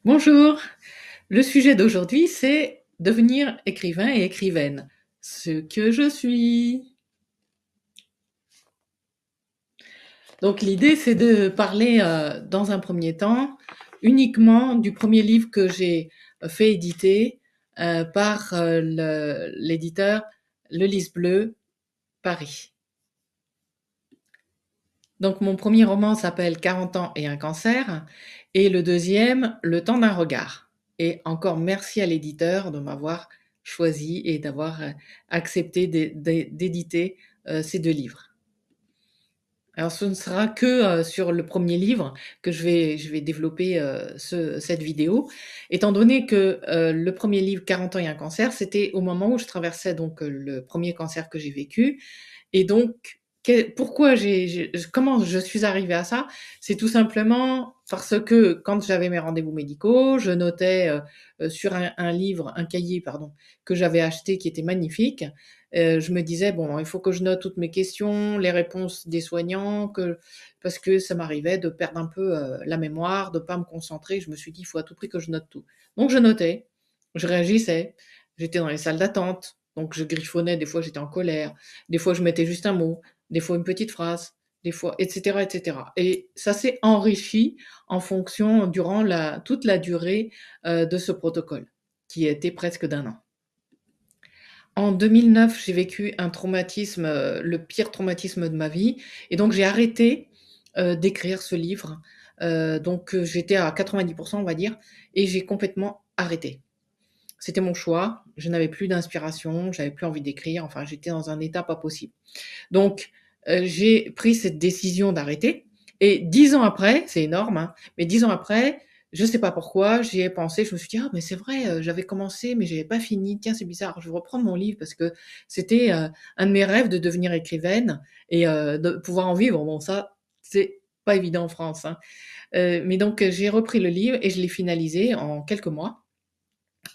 Bonjour, le sujet d'aujourd'hui, c'est devenir écrivain et écrivaine. Ce que je suis. Donc l'idée, c'est de parler dans un premier temps uniquement du premier livre que j'ai fait éditer par l'éditeur Le Lys Bleu, Paris. Donc mon premier roman s'appelle 40 ans et un cancer et le deuxième, Le temps d'un regard. Et encore merci à l'éditeur de m'avoir choisi et d'avoir accepté d'éditer ces deux livres. Alors ce ne sera que sur le premier livre que je vais développer cette vidéo, étant donné que le premier livre 40 ans et un cancer, c'était au moment où je traversais donc le premier cancer que j'ai vécu et donc, pourquoi comment je suis arrivée à ça? C'est tout simplement parce que quand j'avais mes rendez-vous médicaux, je notais sur un livre, un cahier, pardon, que j'avais acheté qui était magnifique. Je me disais, bon, il faut que je note toutes mes questions, les réponses des soignants, parce que ça m'arrivait de perdre un peu la mémoire, de pas me concentrer. Je me suis dit, il faut à tout prix que je note tout. Donc je notais, je réagissais, j'étais dans les salles d'attente, donc je griffonnais, des fois j'étais en colère, des fois, je mettais juste un mot, des fois une petite phrase, des fois, et cetera, et cetera. Et ça s'est enrichi en fonction durant toute la durée de ce protocole, qui a été presque d'un an. En 2009, j'ai vécu un traumatisme, le pire traumatisme de ma vie, et donc j'ai arrêté d'écrire ce livre. Donc j'étais à 90%, on va dire, et j'ai complètement arrêté. C'était mon choix, je n'avais plus d'inspiration, j'avais plus envie d'écrire, enfin j'étais dans un état pas possible. Donc, j'ai pris cette décision d'arrêter et 10 ans après, c'est énorme, hein, mais 10 ans après, je sais pas pourquoi, j'y ai pensé, je me suis dit: «Ah mais c'est vrai, j'avais commencé mais j'avais pas fini. Tiens, c'est bizarre, je vais reprendre mon livre» parce que c'était, un de mes rêves de devenir écrivaine et de pouvoir en vivre. Bon ça, c'est pas évident en France, hein, mais donc j'ai repris le livre et je l'ai finalisé en quelques mois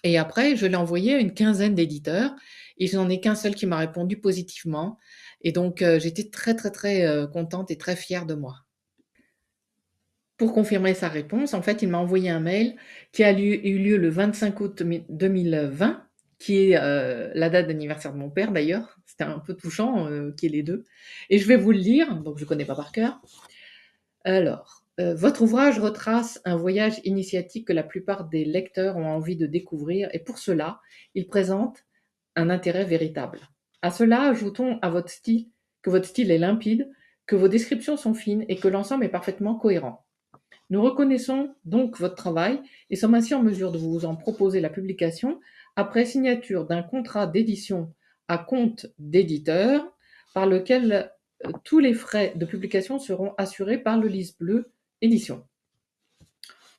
et après je l'ai envoyé à une quinzaine d'éditeurs et je n'en ai qu'un seul qui m'a répondu positivement et donc j'étais très, très, très, contente et très fière de moi. Pour confirmer sa réponse, en fait, il m'a envoyé un mail qui a eu lieu le 25 août 2020, qui est, la date d'anniversaire de mon père d'ailleurs. C'était un peu touchant, qu'il y ait les 2 et je vais vous le lire, donc je ne connais pas par cœur. Alors, votre ouvrage retrace un voyage initiatique que la plupart des lecteurs ont envie de découvrir et pour cela, il présente un intérêt véritable. À cela, ajoutons à votre style que votre style est limpide, que vos descriptions sont fines et que l'ensemble est parfaitement cohérent. Nous reconnaissons donc votre travail et sommes ainsi en mesure de vous en proposer la publication après signature d'un contrat d'édition à compte d'éditeur par lequel tous les frais de publication seront assurés par le Lys Bleu Édition.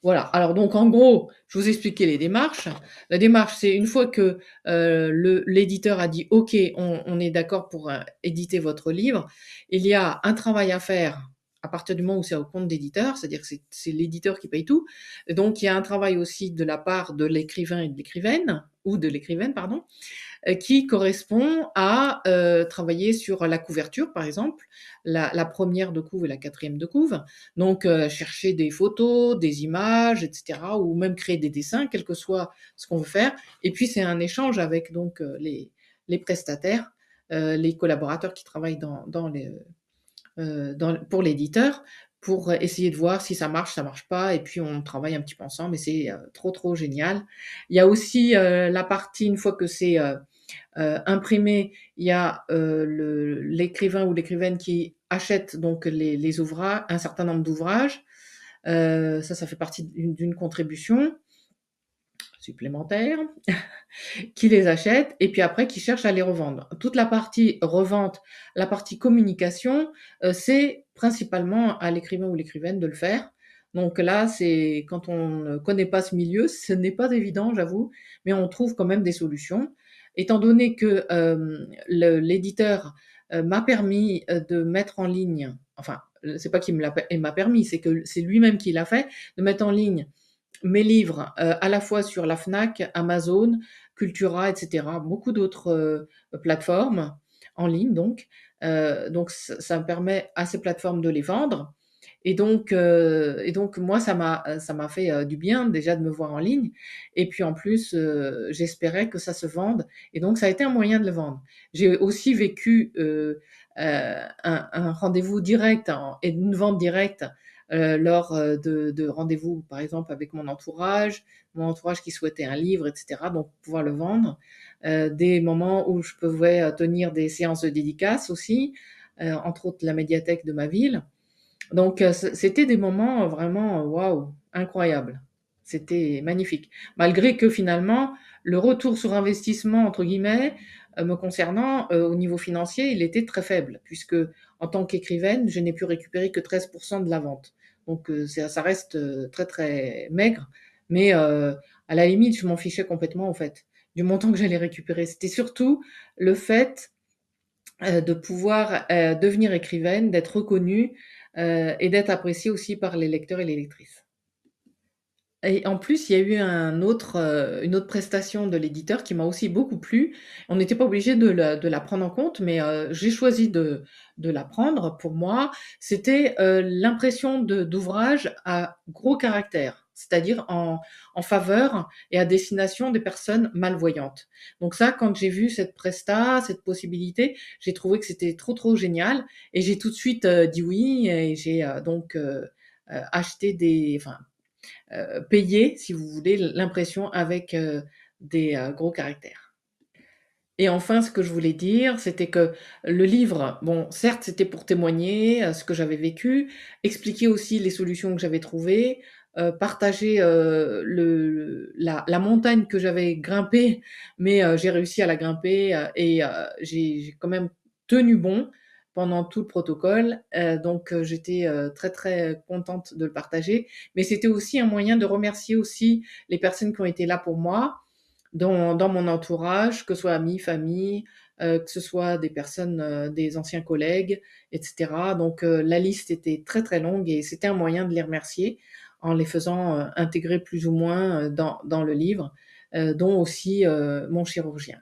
Voilà, alors donc en gros, je vous expliquais les démarches. La démarche, c'est une fois que l'éditeur a dit OK, on est d'accord pour éditer votre livre, il y a un travail à faire à partir du moment où c'est au compte d'éditeur, c'est-à-dire que c'est l'éditeur qui paye tout. Et donc il y a un travail aussi de la part de l'écrivain et de l'écrivaine, ou de l'écrivaine, pardon, qui correspond à travailler sur la couverture, par exemple, la première de couve et la quatrième de couve. Donc, chercher des photos, des images, etc., ou même créer des dessins, quel que soit ce qu'on veut faire. Et puis, c'est un échange avec donc les prestataires, les collaborateurs qui travaillent pour l'éditeur, pour essayer de voir si ça marche pas, et puis on travaille un petit peu ensemble, et c'est trop, trop génial. Il y a aussi la partie, une fois que c'est imprimé, il y a l'écrivain ou l'écrivaine qui achète donc les ouvrages, un certain nombre d'ouvrages. Ça fait partie d'une contribution supplémentaire, qui les achète et puis après qui cherche à les revendre. Toute la partie revente, la partie communication, c'est principalement à l'écrivain ou l'écrivaine de le faire. Donc là, c'est quand on ne connaît pas ce milieu, ce n'est pas évident, j'avoue, mais on trouve quand même des solutions. Étant donné que l'éditeur m'a permis de mettre en ligne, enfin, c'est pas qu'il m'a permis, c'est que c'est lui-même qui l'a fait, de mettre en ligne mes livres, à la fois sur la Fnac, Amazon, Cultura, et cetera, beaucoup d'autres, plateformes en ligne donc. Donc ça me permet à ces plateformes de les vendre Et donc moi ça m'a fait, du bien déjà de me voir en ligne et puis en plus, j'espérais que ça se vende et donc ça a été un moyen de le vendre. J'ai aussi vécu, un rendez-vous direct et une vente directe, lors, de rendez-vous, par exemple avec mon entourage qui souhaitait un livre et cetera, donc pouvoir le vendre. Des moments où je pouvais, tenir des séances de dédicaces aussi, entre autres la médiathèque de ma ville. Donc c'était des moments vraiment, waouh, incroyables. C'était magnifique. Malgré que finalement, le «retour sur investissement» entre guillemets, me concernant, au niveau financier, il était très faible puisque en tant qu'écrivaine, je n'ai pu récupérer que 13 de la vente. Donc ça reste, très, très maigre, mais à la limite, je m'en fichais complètement en fait, du montant que j'allais récupérer. C'était surtout le fait de pouvoir, devenir écrivaine, d'être reconnue, et d'être appréciée aussi par les lecteurs et les lectrices. Et en plus, il y a eu une autre prestation de l'éditeur qui m'a aussi beaucoup plu. On n'était pas obligé de la prendre en compte, mais j'ai choisi de la prendre pour moi. C'était, l'impression d'ouvrages à gros caractères, c'est-à-dire en faveur et à destination des personnes malvoyantes. Donc ça, quand j'ai vu cette possibilité, j'ai trouvé que c'était trop, trop génial et j'ai tout de suite, dit oui et j'ai, acheté payé, si vous voulez, l'impression avec, des, gros caractères. Et enfin, ce que je voulais dire, c'était que le livre, bon, certes, c'était pour témoigner, ce que j'avais vécu, expliquer aussi les solutions que j'avais trouvées, partager, la montagne que j'avais grimpée, mais j'ai réussi à la grimper, et j'ai quand même tenu bon pendant tout le protocole, donc j'étais, très, très contente de le partager. Mais c'était aussi un moyen de remercier aussi les personnes qui ont été là pour moi, dans mon entourage, que ce soit amis, famille, que ce soit des personnes, des anciens collègues et cetera. Donc la liste était très, très longue et c'était un moyen de les remercier en les faisant, intégrer plus ou moins, dans le livre, dont aussi, mon chirurgien.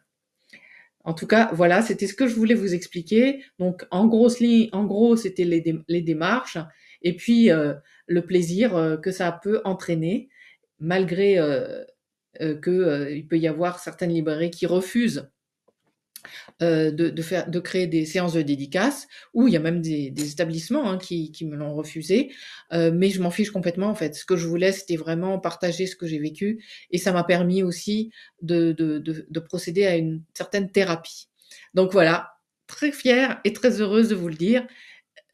En tout cas, voilà, c'était ce que je voulais vous expliquer. Donc en gros, c'était les démarches et puis, le plaisir, que ça peut entraîner malgré, il peut y avoir certaines librairies qui refusent, de créer des séances de dédicaces ou il y a même des établissements, hein, qui me l'ont refusé, mais je m'en fiche complètement, en fait. Ce que je voulais, c'était vraiment partager ce que j'ai vécu et ça m'a permis aussi de procéder à une certaine thérapie. Donc voilà, très fière et très heureuse de vous le dire,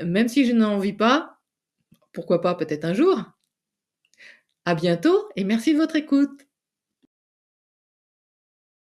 même si je n'en vis pas, pourquoi pas peut-être un jour? À bientôt et merci de votre écoute.